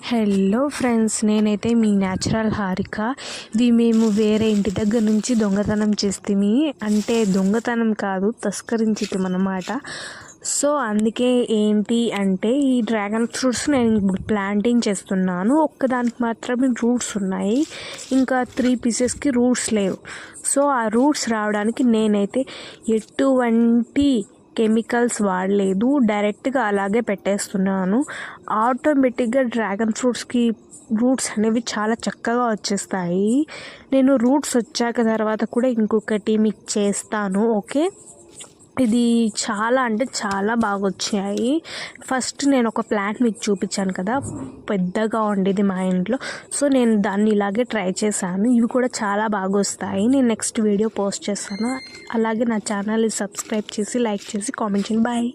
Hello friends, నేనైతే మీ natural Harika. ఇది మేము వేరే ఇంటి దగ్గర నుంచి దొంగతనం చేస్తేమి, అంటే దొంగతనం కాదు, తస్కరించితమన్నమాట. సో అందుకే ఏంటి అంటే ఈ డ్రాగన్ ఫ్రూట్స్ నేను ఇప్పుడు ప్లాంటింగ్ చేస్తున్నాను. ఒక్కదానికి మాత్రమే రూట్స్ ఉన్నాయి, ఇంకా 3 పీసెస్కి రూట్స్ లేవు. సో ఆ రూట్స్ రావడానికి నేనైతే ఎటువంటి కెమికల్స్ వాడలేదు, డైరెక్ట్గా అలాగే పెట్టేస్తున్నాను. ఆటోమేటిక్గా డ్రాగన్ ఫ్రూట్స్కి రూట్స్ అనేవి చాలా చక్కగా వచ్చేస్తాయి. నేను రూట్స్ వచ్చాక తర్వాత కూడా ఇంకొకటి మీకు చేస్తాను, ఓకే. ఇది చాలా అంటే చాలా బాగా వచ్చాయి. ఫస్ట్ నేను ఒక ప్లాంట్ మీకు చూపించాను కదా, పెద్దగా ఉండేది మా ఇంట్లో. సో నేను దాన్ని ఇలాగే ట్రై చేశాను. ఇవి కూడా చాలా బాగా వస్తాయి. నేను నెక్స్ట్ వీడియో పోస్ట్ చేస్తాను. అలాగే నా ఛానల్ని సబ్స్క్రైబ్ చేసి, లైక్ చేసి, కామెంట్ చేయండి. బాయ్.